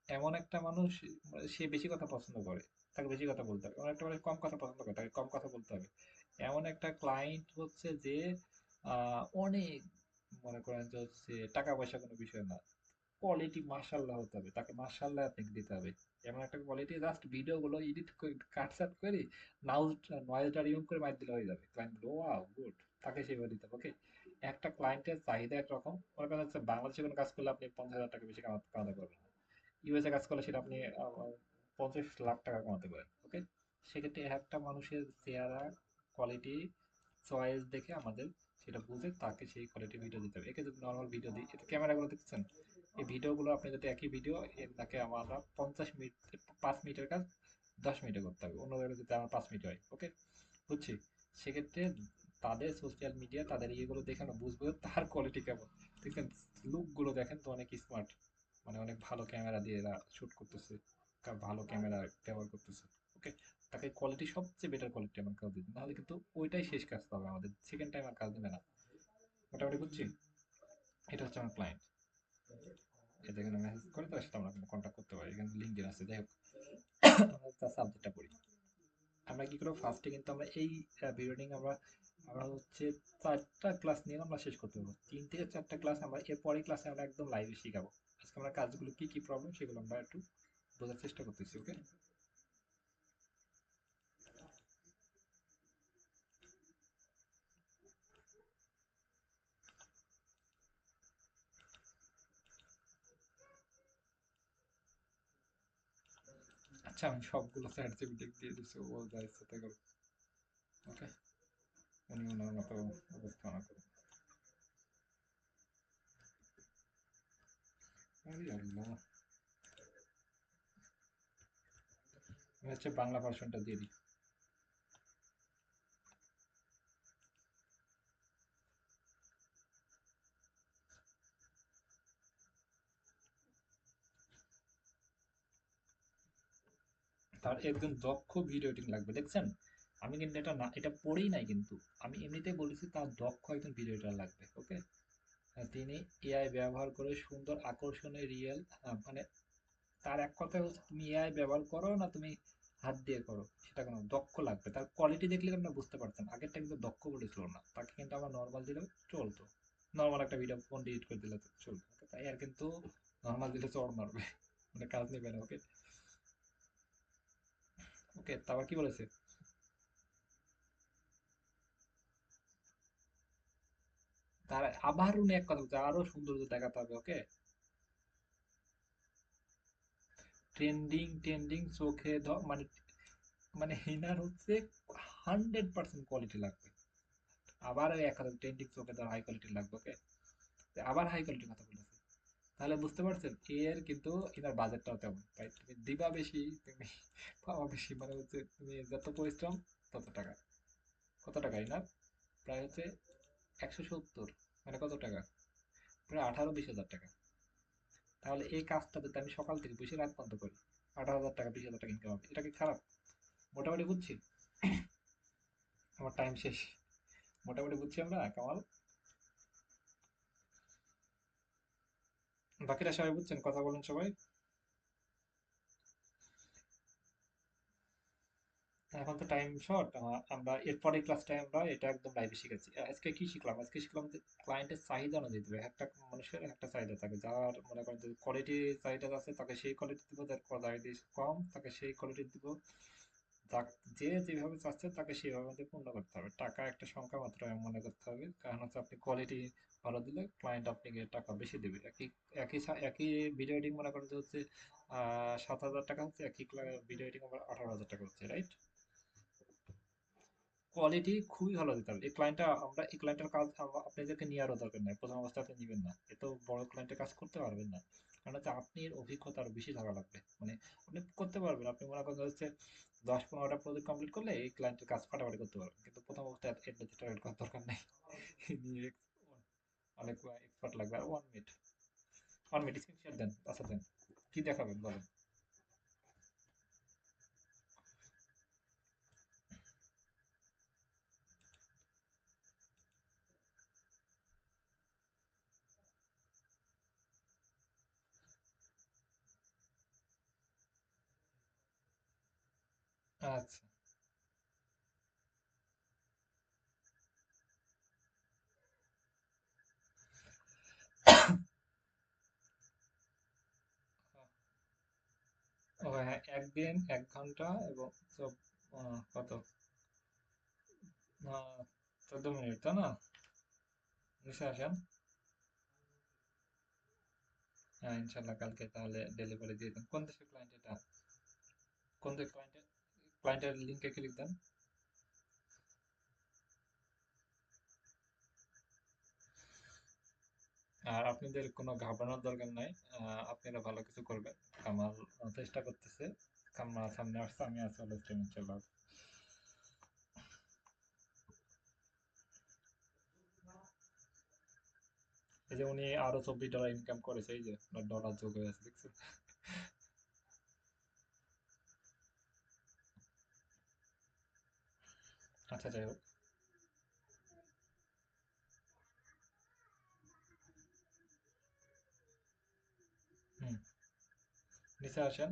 এমন একটা মানুষ, সে বেশি কথা পছন্দ করে, তাকে বেশি কথা বলতে হবে। এমন একটা মানে কম কথা পছন্দ করে, তাকে কম কথা বলতে হবে। এমন একটা ক্লায়েন্ট হচ্ছে যে অনেক, মনে করেন যে হচ্ছে টাকা পয়সা কোনো বিষয় না, কোয়ালিটি মাশাআল্লাহ হতে হবে, তাকে মাশাআল্লাহ আপনাকে দিতে হবে। এমন একটা কোয়ালিটি, জাস্ট ভিডিও গুলো এডিট করে কাটছাট করে নয়েজটা রিমুভ করে মাইর দিলে হয়ে যাবে। ক্লায়েন্ট বলবে ওয়াও গুড, তাকে সেভাবে দিতে হবে। ওকে, একটা ক্লায়েন্টের চাহিদা একরকম, মনে করেন হচ্ছে বাংলাদেশে কোনো কাজ করলে আপনি 50,000 টাকা বেশি কামাতে পারবেন না, ইউএসএ কাজ করলে সেটা আপনি 50 লাখ টাকা কামাতে পারেন। ওকে, সেক্ষেত্রে একটা মানুষের চেহারা, কোয়ালিটি, চয়েস দেখে আমাদের সেটা বুঝে তাকে সেই কোয়ালিটি ভিডিও দিতে হবে। একে যদি নর্মাল ভিডিও দিই, এটা ক্যামেরাগুলো দেখছেন, এই ভিডিওগুলো আপনি যদি একই ভিডিও, তাকে আমরা 50 মিনিট, 5 মিনিটের কাজ 10 মিনিটে করতে হবে, অন্য জায়গায় যদি আমার 5 মিনিট হয়। ওকে, বুঝছি। সেক্ষেত্রে তাদের সোশ্যাল মিডিয়া, তাদের ইয়েগুলো দেখে আমরা বুঝবো তার কোয়ালিটি কেমন। দেখছেন, লুকগুলো দেখেন তো অনেক স্মার্ট, মানে অনেক ভালো ক্যামেরা দিয়ে এরা শুট করতেছে, ভালো ক্যামেরা ব্যবহার করতেছে। ওকে, তাকে কোয়ালিটি সবচেয়ে বেটার কোয়ালিটি আমার কাজ দিতে, নাহলে কিন্তু ওইটাই শেষ কাজ হবে, আমাদের সেকেন্ড টাইম আর কাজ দেবে না। মোটামুটি বুঝছি। এটা হচ্ছে আমার ক্লায়েন্ট। এতে এখানে মেসেজ করে তার সাথে আমরা কন্ট্যাক্ট করতে পারি, এখানে লিঙ্কডইন আছে। যাই হোক, আমরা তার সাবজেক্টটা পড়ি। আমরা কি করবো, ফার্স্টে কিন্তু আমরা এই বিল্ডিং আমরা আমরা হচ্ছে 4টা ক্লাস নিয়ে আমরা শেষ করতে পারবো। 3 থেকে 4টা ক্লাস আমরা এর পরের ক্লাসে আমরা একদম লাইভে শিখাবো। আজকে আমরা কাজগুলো কি কি প্রবলেম সেগুলো আমরা একটু বোঝার চেষ্টা করতেছি। ওকে, আচ্ছা আমি সবগুলো চ্যাট জিপিটি দিয়ে দিচ্ছি, ও যা ইচ্ছা তাই করো। ওকে, উনি ওনার মতো অবস্থা না করুন। আরে আল্লাহ, আমি হচ্ছে বাংলা ভার্সনটা দিয়ে দিই। তার একজন দক্ষ ভিডিও এডিটিং লাগবে, দেখছেন? আমি কিন্তু এটা না, এটা পড়েই নাই কিন্তু, আমি এমনিতেই বলেছি তার দক্ষ একজন ভিডিও এডিটর লাগবে। ওকে, তিনি এআই ব্যবহার করে সুন্দর আকর্ষণীয় রিয়েল, মানে তার এক কথা হচ্ছে তুমি এআই ব্যবহার করো না তুমি হাত দিয়ে করো, সেটা কোনো দক্ষ লাগবে। তার কোয়ালিটি দেখলে আপনারা বুঝতে পারছেন, আগেরটা কিন্তু দক্ষ বলেছিল না, তাকে কিন্তু আমরা নর্মাল দিলেও চলতো। নর্মাল একটা ভিডিও ফোন ডিলিট করে দিলে তো চলতো। Okay, তাই আর কিন্তু নর্মাল দিলে চড় মারবে, মানে কাজ নেবে না। ওকে, ওকে, তারপর কি বলেছে? তার আবার উনি এক কথা বলছে, আরো সৌন্দর্য দেখাতে হবে। ওকে, ট্রেন্ডিং ট্রেন্ডিং চোখে মানে মানে হিনার হচ্ছে 100% কোয়ালিটি লাগবে। আবার ওই এক কথা, ট্রেন্ডিং চোখে ধর হাই কোয়ালিটি লাগবে। ওকে, আবার হাই কোয়ালিটির কথা বলেছে। তাহলে বুঝতে পারছেন এর কিন্তু এনার বাজেটটাও তেমন, তাই তুমি দিবা বেশি, তুমি পাওয়া বেশি, মানে হচ্ছে তুমি যত পরিশ্রম তত টাকা। কত টাকা এনার? প্রায় হচ্ছে 170, মানে কত টাকা, প্রায় 18-20 হাজার টাকা। তাহলে এই কাজটা যদি আমি সকাল থেকে বসে রাত পর্যন্ত করি, 18,000 টাকা 20,000 টাকা ইনকাম হবে, এটা কি খারাপ? মোটামুটি বুঝছি। আমার টাইম শেষ। মোটামুটি বুঝছি আমরা কামাল। বাকিরা সবাই বুঝছেন? কথা বলেন সবাই। এখন তো টাইম শর্ট, আমরা এরপরের ক্লাসটা আমরা এটা একদম লাইভে শিখেছি। আজকে কি শিখলাম? আজকে শিখলাম যে ক্লায়েন্টের চাহিদা অনুযায়ী দিবে, একটা মানুষের একটা চাহিদা থাকে, যার মনে করেন যে কোয়ালিটি চাহিদা আছে তাকে সেই কোয়ালিটি দিব, যার কোয়ালিটি কম তাকে সেই কোয়ালিটি দিব। যে যেভাবে চাচ্ছে তাকে সেভাবে আমাদের পূর্ণ করতে হবে। টাকা একটা সংখ্যা মাত্র মনে করতে হবে, কারণ হচ্ছে আপনি কোয়ালিটি ভালো দিলে ক্লায়েন্ট আপনাকে টাকা বেশি দেবে। একই একই একই ভিডিও এডিটিং মনে করেন যে হচ্ছে 7,000 টাকা হচ্ছে, একই ভিডিও এডিটিং আমার 18,000 টাকা হচ্ছে, রাইট? কোয়ালিটি খুবই ভালো দিতে হবে। এই ক্লায়েন্টটা, আমরা এই ক্লায়েন্টের কাজ আপনাদেরকে নেওয়ারও দরকার নাই, প্রথম অবস্থায় আপনি নেবেন না, এত বড় ক্লায়েন্টের কাজ করতে পারবেন না। কারণ হচ্ছে আপনি এর অভিজ্ঞতা আরো বেশি থাকা লাগবে, মানে আপনি করতে পারবেন, আপনি মনে করেন হচ্ছে 10-15টা প্রজেক্ট কমপ্লিট করলে এই ক্লায়েন্টের কাজ ফাটাফাটি করতে পারবেন, কিন্তু প্রথম অবস্থায় এত টার্গেট করার দরকার নেই। নিয়ে অনেক এক্সপার্ট লাগবে। আর 1 মিনিট, 1 মিনিট স্ক্রিন শেয়ার দেন, আচ্ছা দেন, কি দেখাবেন বলেন? আচ্ছা। ও হ্যাঁ, একদিন 1 ঘন্টা এবং কত 14 মিনিট, তাই না? নিচে আসেন। হ্যাঁ, ইনশাল্লাহ কালকে তাহলে ডেলিভারি দিয়ে দেন। কোন দেশের ক্লায়েন্ট এটা? কোন দেশের ক্লায়েন্টের লিঙ্কে ক্লিক দেন। আর আপনাদের কোনো ঘাবড়ানোর দরকার নাই। আপনারা ভালো কিছু করবেন। কামাল চেষ্টা করতেছে। কামাল সামনে আসছে, আমি আছি অলওয়েজ টাইম ইনশাল্লাহ। এই যে উনি আরো $24 ইনকাম করেছে, এই যে ডলার যোগ হয়ে আছে, দেখছেন? আচ্ছা, যাই হোক। হুম, নিচে আসেন।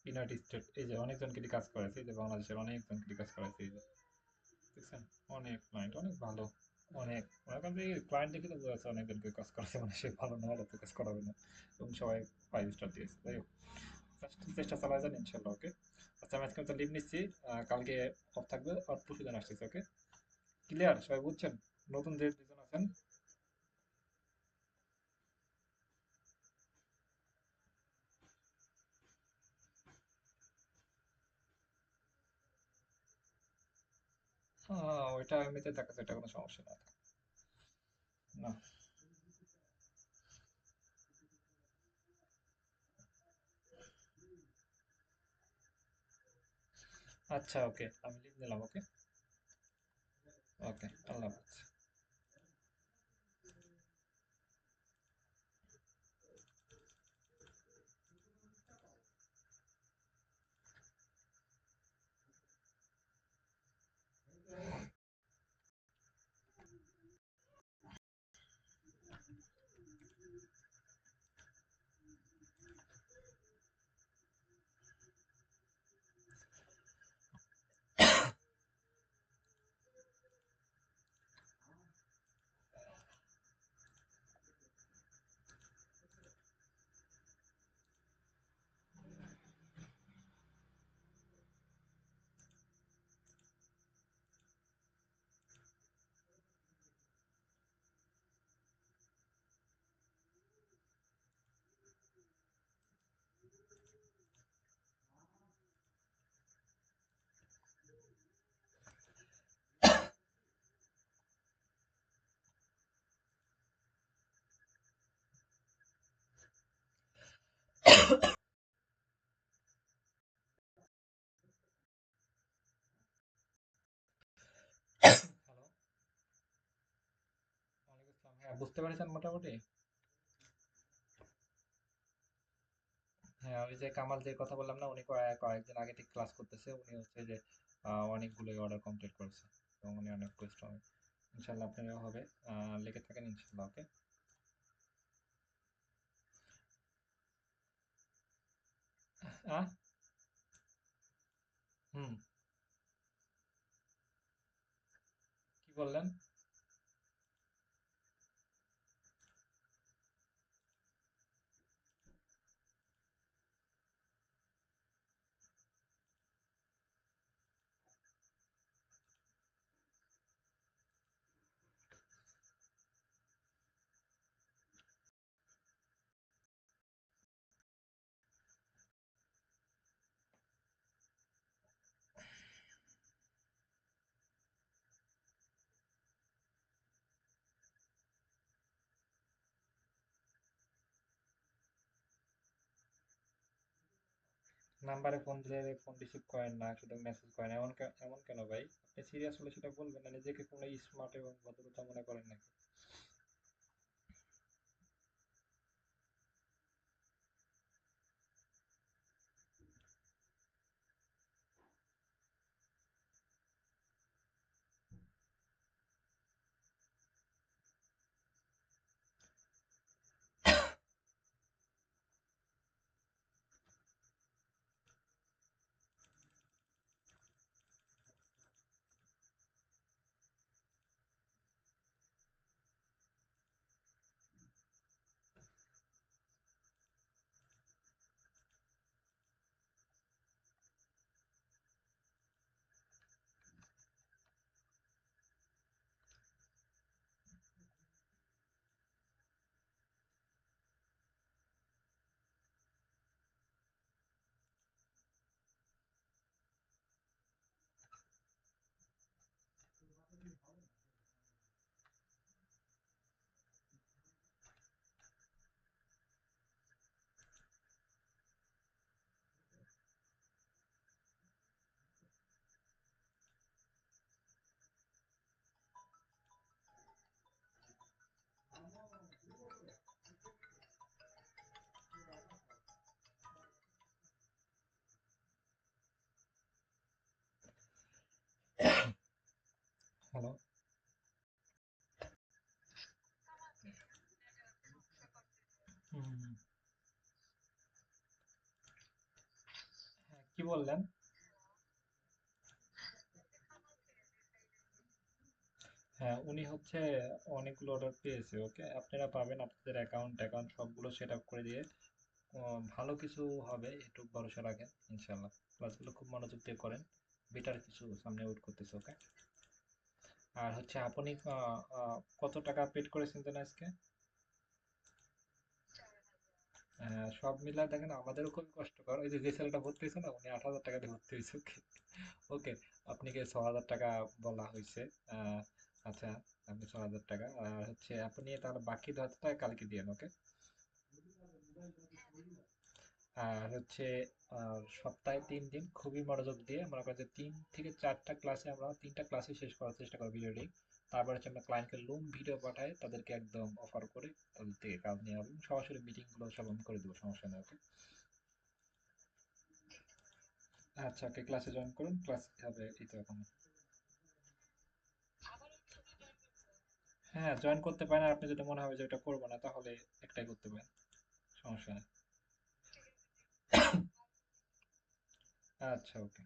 ইউনাইটেড স্টেট, এই যে অনেকজনকে দিয়ে কাজ করাইছে, এই যে বাংলাদেশের অনেকজনকে দিয়ে কাজ করাইছে, এই যে দেখছেন? অনেক ক্লায়েন্ট, অনেক ভালো। অনেক মনে করেন যে ক্লায়েন্ট দেখে তো বোঝা যাচ্ছে অনেকজনকে কাজ করাচ্ছে, মানে সে ভালো না হলে তো কাজ করাবে না। এবং সবাই 5 স্টার দিয়েছে। যাই হোক, চেষ্টা চালা যান ইনশাল্লাহ। ওকে। আচ্ছা, আমি আজকে তো লিভ নিচ্ছি। কালকে অফ থাকবে আর পরশু দিন আসতেছে। ওকে, ক্লিয়ার? সবাই বুঝছেন? নতুন যে দুজন আছেন। ওইটা এমনিতে দেখা যায়, এটা কোনো সমস্যা না। না। আচ্ছা, ওকে, আমি লিভ নিলাম। ওকে। ওকে, আল্লাহ হাফেজ। হ্যালো, ওয়ালাইকুম আসসালাম। হ্যাঁ, বুঝতে পেরেছেন মোটামুটি? হ্যাঁ, ওই যে কামাল যে কথা বললাম না, উনি কয়েকদিন আগে থেকে ক্লাস করতেছে। উনি হচ্ছে যে অনেকগুলোই অর্ডার কমপ্লিট করেছে এবং উনি অনেক পরিশ্রমী। ইনশাল্লাহ আপনারও হবে। লেগে থাকেন ইনশাল্লাহ। ওকে। আহ হুম, কি বললেন? নাম্বারে ফোন দিলে ফোন রিসিভ করেন না, শুধু মেসেজ করেন, এমন কেন ভাই? আপনি সিরিয়াস হলে সেটা বলবেন না। নিজেকে কোনো স্মার্ট এবং ভদ্রতা মনে করেন নাকি? কি বললেন? হ্যাঁ, উনি হচ্ছে অনেকগুলো অর্ডার পেয়েছে। ওকে, আপনারা পাবেন আপনাদের অ্যাকাউন্ট অ্যাকাউন্ট সবগুলো সেট আপ করে দিয়ে ভালো কিছু হবে, একটু ভরসা রাখেন ইনশাল্লাহ। ক্লাসগুলো খুব মনোযোগ দিয়ে করেন, বেটার কিছু সামনে ওয়েট করতেছে। ওকে। আর হচ্ছে আপনি কত টাকা পেড করেছেন যেন আজকে? সব মিলা দেখেন আমাদেরও খুব কষ্টকর। ওই যে যে ছেলেটা ভর্তি হয়েছে না, উনি 8,000 টাকা দিয়ে ভর্তি হয়েছে। ওকে। ওকে, আপনাকে 6,000 টাকা বলা হয়েছে। আহ, আচ্ছা, আপনি 6,000 টাকা আর হচ্ছে আপনি তাহলে বাকি 10,000 টাকা কালকে দিয়ে। ওকে। আর হচ্ছে সপ্তাহে 3 দিন খুবই মনোযোগ দিয়ে মনে করেন যে 3 থেকে 4টা ক্লাসে আমরা 3টা ক্লাসে শেষ করার চেষ্টা করি ভিডিও লিঙ্ক। তারপর হচ্ছে আমরা ক্লায়েন্টকে লুম ভিডিও পাঠাই, তাদেরকে একদম অফার করে তাদের থেকে কাজ নিয়ে হবে। সরাসরি মিটিং গুলো সব আমি করে দেবো, সমস্যা নেই। ওকে। আচ্ছা, ওকে, ক্লাসে জয়েন করুন, ক্লাস হবে এই তো এখন। হ্যাঁ, জয়েন করতে পারেন। আর আপনি যদি মনে হবে যে ওটা করবো না, তাহলে একটাই করতে পারেন, সমস্যা নেই। আচ্ছা, ওকে।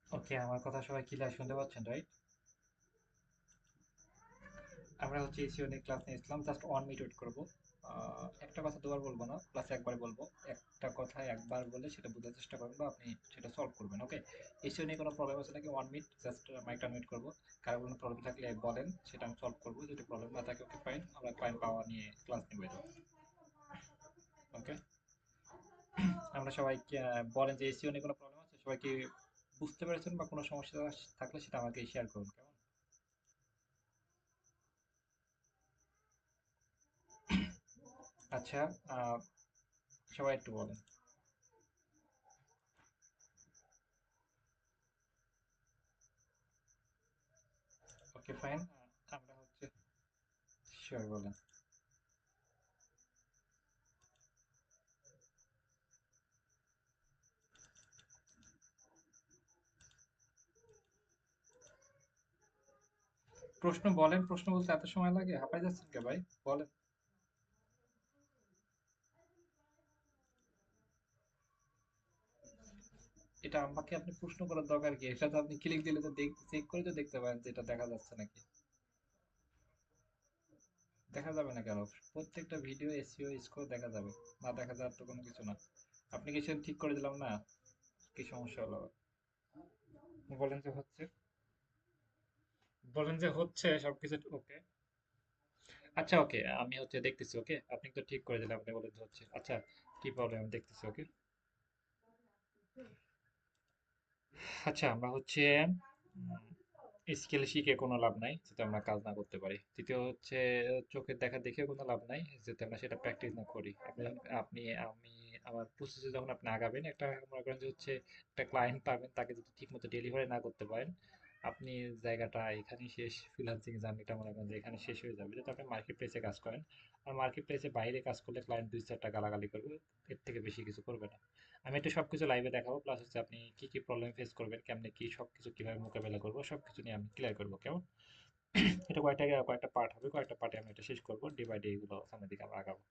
ওকে, আমার কথা সবাই ক্লিয়ার শুনতে পাচ্ছেন, রাইট? আমরা হচ্ছে এসিও নিয়ে ক্লাস নিয়েছিলাম, জাস্ট 1 মিনিট ওয়েট করবো। একটা কথা দুবার বলবো না, ক্লাসে একবার বলবো। একটা কথা একবার বলে সেটা বোঝার চেষ্টা করবেন বা আপনি সেটা সলভ করবেন। ওকে। এসিও নিয়ে কোনো প্রবলেম আছে নাকি? 1 মিনিট জাস্ট মাইকটা মিউট করবো। কারো কোনো প্রবলেম থাকলে বলেন, সেটা আমি সলভ করবো। যদি প্রবলেম না থাকে, ওকে ফাইন, আমরা ক্লায়েন্ট পাওয়া নিয়ে ক্লাস নেবো এটা। ওকে। আমরা সবাইকে বলেন যে এসিও নিয়ে কোনো প্রবলেম আছে, সবাইকে বুঝতে পেরেছেন বা কোনো সমস্যা থাকলে সেটা আমাকে শেয়ার করুন, কেমন? আচ্ছা, আহ, সবাই একটু বলেন। Okay fine. আমরা হচ্ছে শিওর, বলেন। প্রশ্ন বলেন, প্রশ্ন বলতে এত সময় লাগে? হাঁপাই যাচ্ছেন কে ভাই? বলেন। আমাকে আপনি প্রশ্ন করার দরকার কি? এটা তো আপনি ক্লিক দিলে তো চেক করে তো দেখতে পারেন যে এটা দেখা যাচ্ছে নাকি। দেখা যাবে না কেন? প্রত্যেকটা ভিডিও এসইও স্কোর দেখা যাবে। না দেখা যাওয়ার তো কোনো কিছু না। আপনি কি সেটা ঠিক করে দিলাম না? কি সমস্যা হলো আবার? বলেন যে হচ্ছে, বলেন যে হচ্ছে সবকিছু ওকে। আচ্ছা ওকে, আমি হচ্ছে দেখতেছি। ওকে, আপনি তো ঠিক করে দিলাম, আপনি বলেন যে হচ্ছে। আচ্ছা, কি প্রবলেম আমি দেখতেছি। ওকে, আচ্ছা আমরা হচ্ছে স্কিল শিখে কোনো লাভ নাই যাতে আমরা কাজ না করতে পারি। দ্বিতীয় হচ্ছে চোখের দেখা দেখে কোনো লাভ নাই যাতে আমরা সেটা প্র্যাকটিস না করি। আপনি আমি আমার প্রসেসে যখন আপনি আগাবেন, একটা মনে করেন যে হচ্ছে একটা ক্লায়েন্ট পাবেন, তাকে যদি ঠিকমতো ডেলিভারি না করতে পারেন, আপনি জায়গাটা এখানেই শেষ। ফ্রিল্যান্সিং জার্নিটা মনে করেন যে এখানে শেষ হয়ে যাবে। যদি আপনি মার্কেট প্লেসে কাজ করেন, আর মার্কেট প্লেসে বাইরে কাজ করলে ক্লায়েন্ট দুই চারটা গালাগালি করবে, এর থেকে বেশি কিছু করবে না। আমি একটু সবকিছু লাইভে দেখাবো, প্লাস হচ্ছে আপনি কি কি প্রবলেম ফেস করবেন, কেমনে কি সবকিছু কিভাবে মোকাবেলা করবো, সবকিছু নিয়ে আমি ক্লিয়ার করবো। কেমন? এটা কয়েকটা পার্ট হবে, কয়েকটা পার্টে আমি এটা শেষ করবো, ডে বাই ডে এগুলো সামনের দিকে আমরা আগাবো।